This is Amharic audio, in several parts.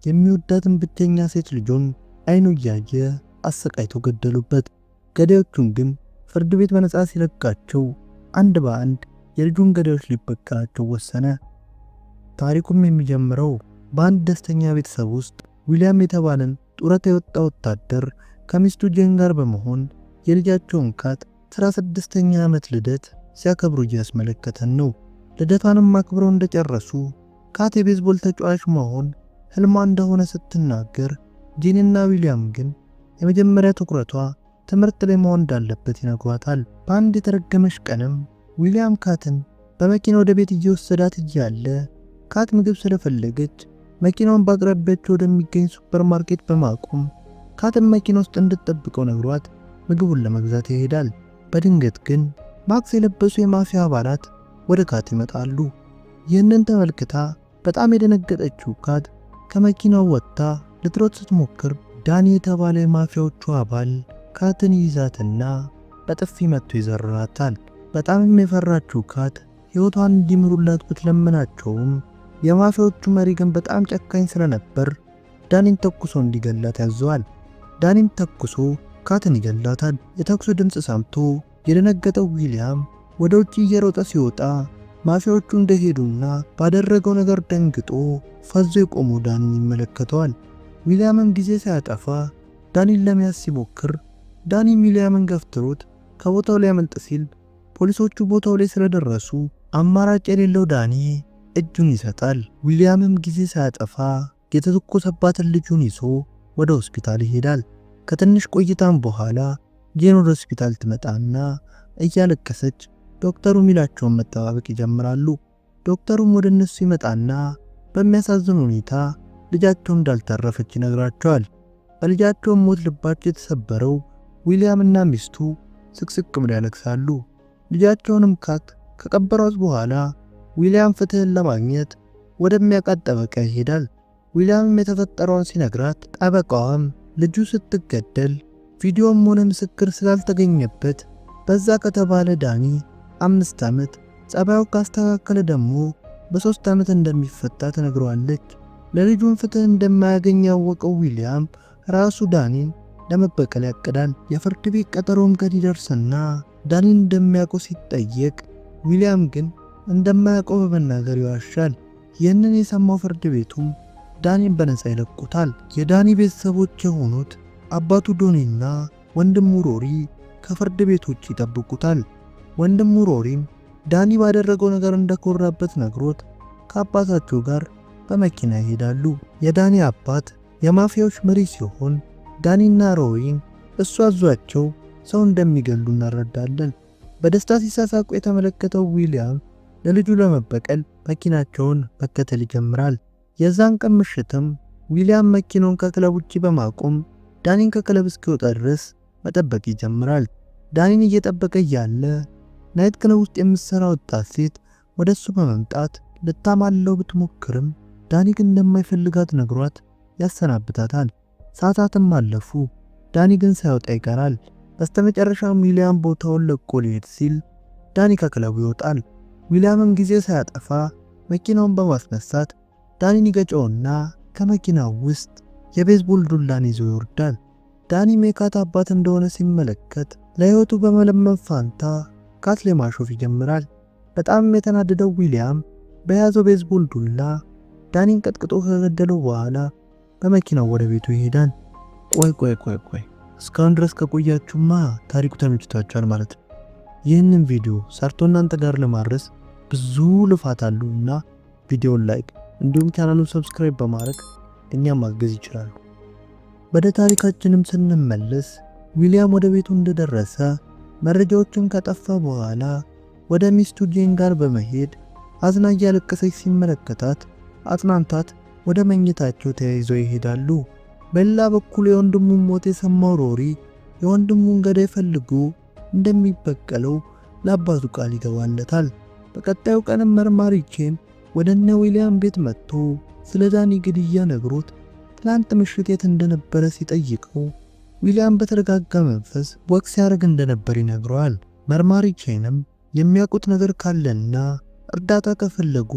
የሚወዳትን ብቸኛ ሴት ልጁን አይኑ እያየ አሰቃይቶ ገደሉበት። ገዳዮቹን ግን ፍርድ ቤት በነጻ ሲለቃቸው አንድ በአንድ የልጁን ገዳዮች ሊበቀላቸው ወሰነ። ታሪኩም የሚጀምረው በአንድ ደስተኛ ቤተሰብ ውስጥ ዊሊያም የተባለን ጡረታ የወጣ ወታደር ከሚስቱ ጄን ጋር በመሆን የልጃቸውን ካት 16ኛ ዓመት ልደት ሲያከብሩ እያስመለከተን ነው። ልደቷንም አክብረው እንደጨረሱ ካት የቤዝቦል ተጫዋች መሆን ህልሟ እንደሆነ ስትናገር፣ ጄንና ዊሊያም ግን የመጀመሪያ ትኩረቷ ትምህርት ላይ መሆን እንዳለበት ይነግሯታል። በአንድ የተረገመሽ ቀንም ዊሊያም ካትን በመኪና ወደ ቤት እየወሰዳት እያለ ካት ምግብ ስለፈለገች መኪናውን በአቅራቢያቸው ወደሚገኝ ሱፐርማርኬት በማቆም ካትን መኪና ውስጥ እንድትጠብቀው ነግሯት ምግቡን ለመግዛት ይሄዳል። በድንገት ግን ማክስ የለበሱ የማፊያ አባላት ወደ ካት ይመጣሉ። ይህንን ተመልክታ በጣም የደነገጠችው ካት ከመኪናው ወጥታ ልትሮጥ ስትሞክር ዳኒ የተባለ የማፊያዎቹ አባል ካትን ይዛትና በጥፊ መጥቶ ይዘርራታል። በጣም የፈራችው ካት ሕይወቷን እንዲምሩላት ብትለምናቸውም የማፊያዎቹ መሪ ግን በጣም ጨካኝ ስለነበር ዳኒን ተኩሶ እንዲገላት ያዘዋል። ዳኒም ተኩሶ ካትን ይገላታል። የተኩሱ ድምፅ ሰምቶ የደነገጠው ዊሊያም ወደ ውጭ እየሮጠ ሲወጣ ማፊያዎቹ እንደሄዱና ባደረገው ነገር ደንግጦ ፈዞ የቆመው ዳኒን ይመለከተዋል። ዊሊያምም ጊዜ ሳያጠፋ ዳኒን ለመያዝ ሲሞክር ዳኒ ዊሊያምን ገፍትሮት ከቦታው ሊያመልጥ ሲል ፖሊሶቹ ቦታው ላይ ስለደረሱ አማራጭ የሌለው ዳኒ እጁን ይሰጣል። ዊሊያምም ጊዜ ሳያጠፋ የተተኮሰባትን ልጁን ይዞ ወደ ሆስፒታል ይሄዳል። ከትንሽ ቆይታም በኋላ ጄን ወደ ሆስፒታል ትመጣና እያለቀሰች ዶክተሩ ሚላቸውን መጠባበቅ ይጀምራሉ። ዶክተሩም ወደ እነሱ ይመጣና በሚያሳዝን ሁኔታ ልጃቸው እንዳልተረፈች ይነግራቸዋል። በልጃቸው ሞት ልባቸው የተሰበረው ዊሊያምና ሚስቱ ስቅስቅ ብለው ያለቅሳሉ። ልጃቸውንም ካት ከቀበሯት በኋላ ዊሊያም ፍትህን ለማግኘት ወደሚያውቃት ጠበቃ ይሄዳል። ዊሊያምም የተፈጠረውን ሲነግራት ጠበቃዋም ልጁ ስትገደል ቪዲዮም ሆነ ምስክር ስላልተገኘበት በዛ ከተባለ ዳኒ 5 ዓመት ጸባዩ ካስተካከለ ደግሞ በ3 ዓመት እንደሚፈታ ትነግረዋለች። ለልጁን ፍትህ እንደማያገኝ ያወቀው ዊሊያም ራሱ ዳኒን ለመበቀል ያቅዳል። የፍርድ ቤት ቀጠሮም ቀን ይደርስና ዳኒን እንደሚያውቀው ሲጠየቅ ዊሊያም ግን እንደማያውቀው በመናገር ይዋሻል። ይህንን የሰማው ፍርድ ቤቱም ዳኒን በነፃ ይለቁታል። የዳኒ ቤተሰቦች የሆኑት አባቱ ዶኒና ወንድሙ ሮሪ ከፍርድ ቤት ውጭ ይጠብቁታል። ወንድሙ ሮሪም ዳኒ ባደረገው ነገር እንደኮራበት ነግሮት ከአባታቸው ጋር በመኪና ይሄዳሉ። የዳኒ አባት የማፊያዎች መሪ ሲሆን ዳኒና ሮሪን እሱ አዟቸው ሰው እንደሚገሉ እናረዳለን። በደስታ ሲሳሳቁ የተመለከተው ዊሊያም ለልጁ ለመበቀል መኪናቸውን መከተል ይጀምራል። የዛን ቀን ምሽትም ዊሊያም መኪናውን ከክለብ ውጪ በማቆም ዳኒን ከክለብ እስኪወጣ ድረስ መጠበቅ ይጀምራል። ዳኒን እየጠበቀ እያለ ናይት ክለብ ውስጥ የምትሰራ ወጣት ሴት ወደሱ በመምጣት ልታማለው ብትሞክርም ዳኒ ግን እንደማይፈልጋት ነግሯት ያሰናብታታል። ሰዓታትም አለፉ። ዳኒ ግን ሳይወጣ ይቀራል። በስተመጨረሻም ዊሊያም ቦታውን ለቆ ሊሄድ ሲል ዳኒ ከክለቡ ይወጣል። ዊሊያምም ጊዜ ሳያጠፋ መኪናውን በማስነሳት ዳኒን ይገጨውና ከመኪናው ውስጥ የቤዝቦል ዱላን ይዞ ይወርዳል። ዳኒ የካት አባት እንደሆነ ሲመለከት ለሕይወቱ በመለመን ፋንታ ካት ላይ ማሾፍ ይጀምራል። በጣም የተናደደው ዊሊያም በያዘው ቤዝቦል ዱላ ዳኒን ቀጥቅጦ ከገደለው በኋላ በመኪናው ወደ ቤቱ ይሄዳል። ቆይ እስካሁን ድረስ ከቆያችሁማ ታሪኩ ተመችቷችኋል ማለት ነው። ይህንን ቪዲዮ ሰርቶ እናንተ ጋር ለማድረስ ብዙ ልፋት አለውና ቪዲዮውን ላይክ እንዲሁም ቻናሉን ሰብስክራይብ በማድረግ እኛም ማገዝ ይችላሉ። ወደ ታሪካችንም ስንመለስ ዊሊያም ወደ ቤቱ እንደደረሰ መረጃዎችን ከጠፋ በኋላ ወደ ሚስቱ ጄን ጋር በመሄድ አዝና እያለቀሰች ሲመለከታት አጽናንታት ወደ መኝታቸው ተያይዘው ይሄዳሉ። በሌላ በኩል የወንድሙን ሞት የሰማው ሮሪ የወንድሙን ገዳይ ፈልጎ እንደሚበቀለው ለአባቱ ቃል ይገባለታል። በቀጣዩ ቀንም መርማሪ ጄን ወደ እነ ዊሊያም ቤት መጥቶ ስለ ዳኒ ግድያ ነግሮት ትላንት ምሽት የት እንደነበረ ሲጠይቀው ዊሊያም በተረጋጋ መንፈስ ወቅ ሲያደርግ እንደነበር ይነግረዋል። መርማሪ ጄንም የሚያውቁት ነገር ካለና እርዳታ ከፈለጉ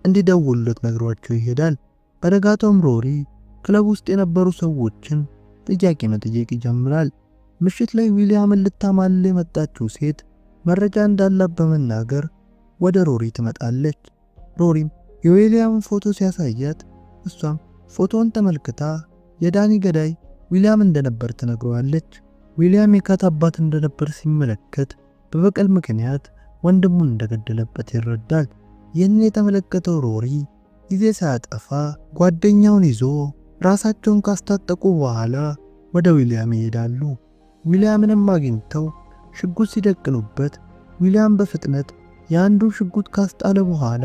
እንዲደውሉለት ነግሯቸው ይሄዳል። በነጋታውም ሮሪ ክለብ ውስጥ የነበሩ ሰዎችን ጥያቄ መጠየቅ ይጀምራል። ምሽት ላይ ዊሊያምን ልታማልል የመጣችው ሴት መረጃ እንዳላት በመናገር ወደ ሮሪ ትመጣለች። ሮሪም የዊሊያምን ፎቶ ሲያሳያት እሷም ፎቶውን ተመልክታ የዳኒ ገዳይ ዊሊያም እንደነበር ትነግረዋለች። ዊሊያም የካት አባት እንደነበር ሲመለከት በበቀል ምክንያት ወንድሙን እንደገደለበት ይረዳል። ይህን የተመለከተው ሮሪ ጊዜ ሳያጠፋ ጓደኛውን ይዞ ራሳቸውን ካስታጠቁ በኋላ ወደ ዊሊያም ይሄዳሉ። ዊሊያምንም አግኝተው ሽጉጥ ሲደቅኑበት ዊሊያም በፍጥነት የአንዱን ሽጉጥ ካስጣለ በኋላ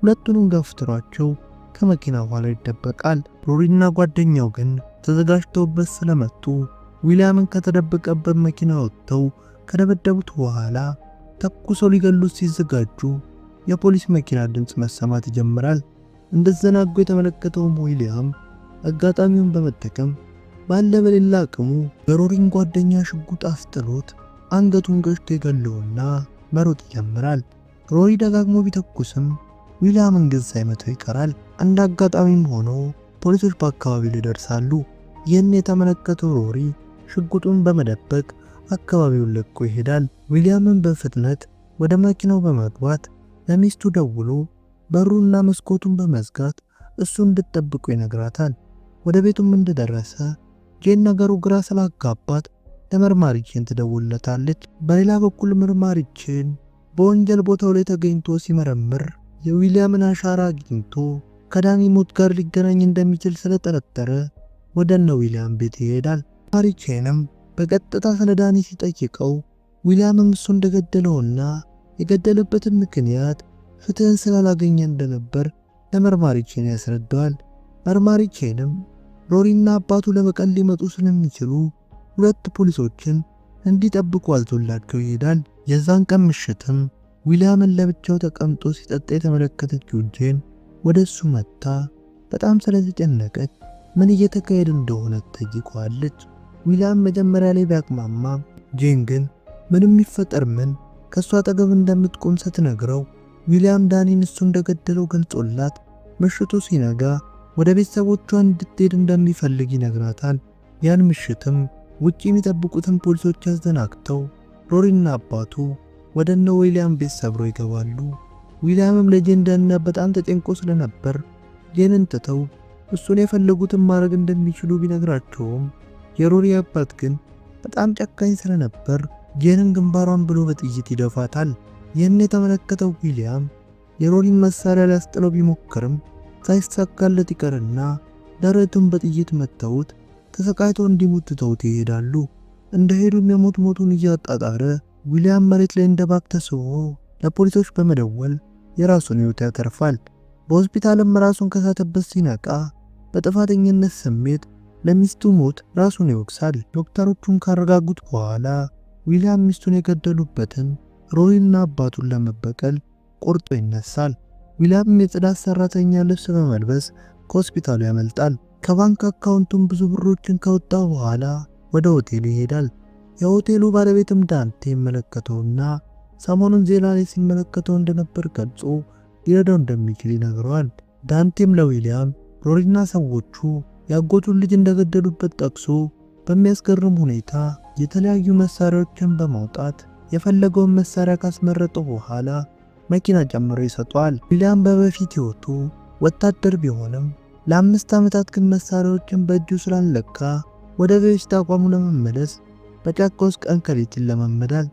ሁለቱንም ገፍትሯቸው ከመኪና ኋላ ይደበቃል። ሮሪና ጓደኛው ግን ተዘጋጅተውበት ስለመጡ ዊሊያምን ከተደበቀበት መኪና ወጥተው ከደበደቡት በኋላ ተኩሰው ሊገሉት ሲዘጋጁ የፖሊስ መኪና ድምፅ መሰማት ይጀምራል። እንደዘናጉ የተመለከተው ዊሊያም አጋጣሚውን በመጠቀም ባለ በሌላ አቅሙ የሮሪን ጓደኛ ሽጉጥ አስጥሎት አንገቱን ገጭቶ ይገለውና መሮጥ ይጀምራል። ሮሪ ደጋግሞ ቢተኩስም ዊሊያምን ግን ሳይመታው ይቀራል። አንድ አጋጣሚም ሆኖ ፖሊሶች በአካባቢው ይደርሳሉ። ይህን የተመለከተው ሮሪ ሽጉጡን በመደበቅ አካባቢውን ለቆ ይሄዳል። ዊሊያምን በፍጥነት ወደ መኪናው በመግባት ለሚስቱ ደውሎ በሩና መስኮቱን በመዝጋት እሱ እንድትጠብቁ ይነግራታል። ወደ ቤቱም እንደደረሰ ጄን ነገሩ ግራ ስላጋባት ለመርማሪ ቼን ትደውልለታለች። በሌላ በኩል መርማሪ ቼን በወንጀል ቦታው ላይ ተገኝቶ ሲመረምር የዊሊያምን አሻራ አግኝቶ ከዳኒ ሞት ጋር ሊገናኝ እንደሚችል ስለጠረጠረ ወደ እነ ዊሊያም ቤት ይሄዳል። መርማሪ ቼንም በቀጥታ ስለ ዳኒ ሲጠይቀው ዊሊያምም እሱ እንደገደለውና የገደለበትን ምክንያት ፍትህን ስላላገኘ እንደነበር ለመርማሪ ቼን ያስረዳዋል። መርማሪ ቼንም ሮሪና አባቱ ለበቀል ሊመጡ ስለሚችሉ ሁለት ፖሊሶችን እንዲጠብቁ አልቶላቸው ይሄዳል። የዛን ቀን ምሽትም ዊሊያምን ለብቻው ተቀምጦ ሲጠጣ የተመለከተችው ጄን ወደ እሱ መጥታ በጣም ስለተጨነቀች ምን እየተካሄደ እንደሆነ ትጠይቀዋለች። ዊሊያም መጀመሪያ ላይ ቢያቅማማም ጄን ግን ምንም ይፈጠር ምን ከሷ አጠገብ እንደምትቆም ስትነግረው ዊሊያም ዳኒን እሱ እንደገደለው ገልጾላት ምሽቱ ሲነጋ ወደ ቤተሰቦቿ እንድትሄድ እንደሚፈልግ ይነግራታል። ያን ምሽትም ውጪ የሚጠብቁትን ፖሊሶች አዘናግተው ሮሪና አባቱ ወደ እነ ዊሊያም ቤት ሰብረው ይገባሉ። ዊሊያምም ለጄን ደህንነት በጣም ተጨንቆ ስለነበር ጄንን ትተው እሱን የፈለጉትን ማድረግ እንደሚችሉ ቢነግራቸውም የሮሪ አባት ግን በጣም ጨካኝ ስለነበር ጄንን ግንባሯን ብሎ በጥይት ይደፋታል። ይህን የተመለከተው ዊሊያም የሮሪን መሳሪያ ሊያስጥለው ቢሞክርም ሳይሳካለት ይቀርና ደረቱን በጥይት መተውት ተሰቃይቶ እንዲሞት ትተውት ይሄዳሉ። እንደሄዱም የሞት ሞቱን እያጣጣረ ዊሊያም መሬት ላይ እንደባክ ተስቦ ለፖሊሶች በመደወል የራሱን ሕይወት ያተርፋል። በሆስፒታልም ራሱን ከሳተበት ሲነቃ በጥፋተኝነት ስሜት ለሚስቱ ሞት ራሱን ይወቅሳል። ዶክተሮቹን ካረጋጉት በኋላ ዊሊያም ሚስቱን የገደሉበትን ሮሪና አባቱን ለመበቀል ቆርጦ ይነሳል። ዊሊያም የጽዳት ሰራተኛ ልብስ በመልበስ ከሆስፒታሉ ያመልጣል። ከባንክ አካውንቱም ብዙ ብሮችን ካወጣ በኋላ ወደ ሆቴሉ ይሄዳል። የሆቴሉ ባለቤትም ዳንቴ ይመለከተውና ሰሞኑን ዜና ላይ ሲመለከተው እንደነበር ገልጾ ሊረዳው እንደሚችል ይነግረዋል። ዳንቴም ለዊሊያም ሮሪና ሰዎቹ ያጎቱን ልጅ እንደገደሉበት ጠቅሶ በሚያስገርም ሁኔታ የተለያዩ መሳሪያዎችን በማውጣት የፈለገውን መሳሪያ ካስመረጠው በኋላ መኪና ጨምሮ ይሰጠዋል። ዊሊያም በበፊት ሕይወቱ ወታደር ቢሆንም ለ5 ዓመታት ግን መሳሪያዎችን በእጁ ስላለካ ወደ በፊት አቋሙ ለመመለስ በጫካ ውስጥ ቀን ከሌት ይለማመዳል።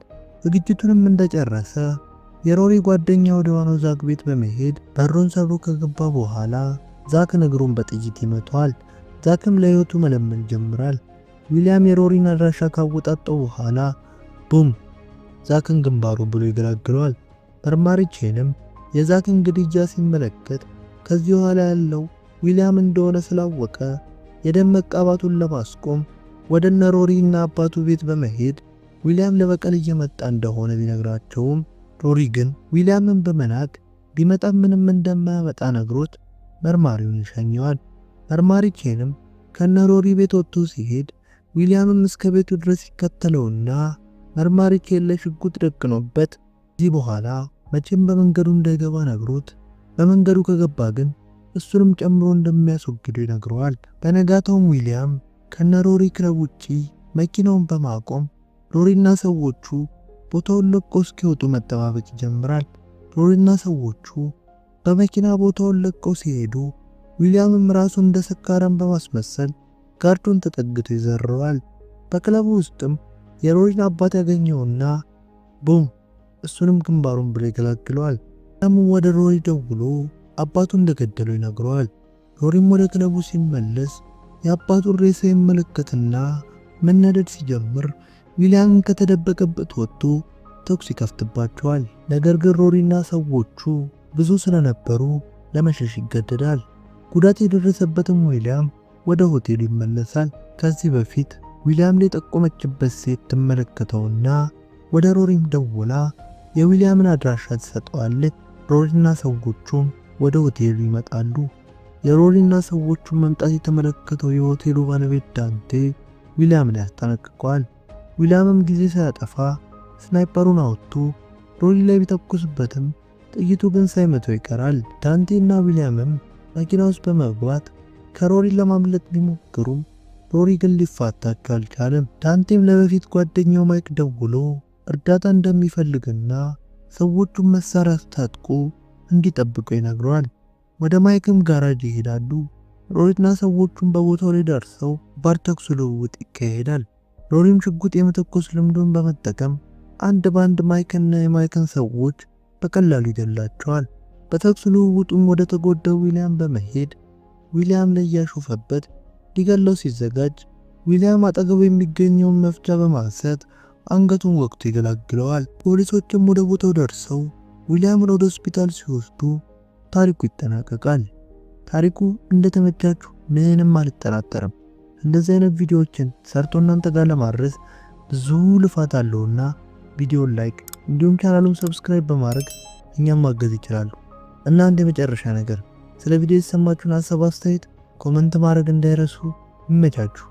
ዝግጅቱንም እንደጨረሰ የሮሪ ጓደኛ ወደ ዋናው ዛክ ቤት በመሄድ በሩን ሰብሮ ከገባ በኋላ ዛክን እግሩን በጥይት ይመታዋል። ዛክም ለሕይወቱ መለመን ጀምራል። ዊሊያም የሮሪን አድራሻ ካወጣጣው በኋላ ቡም ዛክን ግንባሩ ብሎ ይገላግለዋል። መርማሪ ቼንም የዛክን ግድያ ሲመለከት ከዚህ በኋላ ያለው ዊሊያም እንደሆነ ስላወቀ የደም መቃባቱን ለማስቆም ወደ እነ ሮሪና አባቱ ቤት በመሄድ ዊሊያም ለበቀል እየመጣ እንደሆነ ቢነግራቸውም ሮሪ ግን ዊሊያምን በመናቅ ቢመጣ ምንም እንደማያመጣ ነግሮት መርማሪውን ይሸኘዋል። መርማሪ ቼንም ከነ ሮሪ ቤት ወጥቶ ሲሄድ ዊሊያምም እስከ ቤቱ ድረስ ይከተለውና መርማሪ ቼን ለሽጉጥ ደቅኖበት እዚህ በኋላ መቼም በመንገዱ እንዳይገባ ነግሮት በመንገዱ ከገባ ግን እሱንም ጨምሮ እንደሚያስወግደው ይነግረዋል። በነጋታውም ዊሊያም ከነሮሪ ክለብ ውጪ መኪናውን በማቆም ሮሪና ሰዎቹ ቦታውን ለቀው እስኪወጡ መጠባበቅ ይጀምራል። ሮሪና ሰዎቹ በመኪና ቦታውን ለቀው ሲሄዱ ዊሊያምም ራሱን እንደ ሰካራም በማስመሰል ጋርዱን ተጠግቶ ይዘረዋል። በክለቡ ውስጥም የሮሪን አባት ያገኘውና ቡም እሱንም ግንባሩን ብሎ ይገላግለዋል። ዊሊያምም ወደ ሮሪ ደውሎ አባቱ እንደገደለው ይነግረዋል። ሮሪም ወደ ክለቡ ሲመለስ የአባቱን ሬሳ ይመለከትና መናደድ ሲጀምር ዊሊያም ከተደበቀበት ወጥቶ ተኩስ ይከፍትባቸዋል። ነገር ግን ሮሪና ሰዎቹ ብዙ ስለነበሩ ለመሸሽ ይገደዳል። ጉዳት የደረሰበትም ዊሊያም ወደ ሆቴሉ ይመለሳል። ከዚህ በፊት ዊሊያም ላይ ጠቆመችበት ሴት ትመለከተውና ወደ ሮሪም ደውላ የዊሊያምን አድራሻ ትሰጠዋለች። ሮሪና ሰዎቹም ወደ ሆቴሉ ይመጣሉ። የሮሪና ሰዎቹን መምጣት የተመለከተው የሆቴሉ ባለቤት ዳንቴ ዊሊያምን ያስጠነቅቀዋል። ዊሊያምም ጊዜ ሳያጠፋ ስናይፐሩን አውጥቶ ሮሪ ላይ ቢተኩስበትም ጥይቱ ግን ሳይመተው ይቀራል። ዳንቴና ዊሊያምም መኪና ውስጥ በመግባት ከሮሪ ለማምለጥ ቢሞክሩም ሮሪ ግን ሊፋታቸው አልቻለም። ዳንቴም ለበፊት ጓደኛው ማይክ ደውሎ እርዳታ እንደሚፈልግና ሰዎቹን መሳሪያ ታጥቆ እንዲጠብቁ ይነግረዋል። ወደ ማይክም ጋራጅ ይሄዳሉ። ሮሪና ሰዎቹን በቦታው ላይ ደርሰው ባርተኩስ ልውውጥ ይካሄዳል። ሮሪም ሽጉጥ የመተኮስ ልምዱን በመጠቀም አንድ ባንድ ማይክና የማይክን ሰዎች በቀላሉ ይገላቸዋል። በተኩስ ልውውጡም ወደ ተጎዳው ዊሊያም በመሄድ ዊሊያም ላይ ያሾፈበት ሊገለው ሲዘጋጅ ዊሊያም አጠገቡ የሚገኘውን መፍቻ በማንሳት አንገቱን ወቅቶ ይገላግለዋል። ፖሊሶችም ወደ ቦታው ደርሰው ዊሊያምን ወደ ሆስፒታል ሲወስዱ ታሪኩ ይጠናቀቃል። ታሪኩ እንደተመቻችሁ ምንም አልጠራጠርም። እንደዚህ አይነት ቪዲዮዎችን ሰርቶ እናንተ ጋር ለማድረስ ብዙ ልፋት አለውና ቪዲዮን ላይክ እንዲሁም ቻናሉን ሰብስክራይብ በማድረግ እኛም ማገዝ ይችላሉ። እና እንደ መጨረሻ ነገር ስለ ቪዲዮ የተሰማችሁን ሀሳብ አስተያየት ኮሜንት ማድረግ እንዳይረሱ። ይመቻችሁ።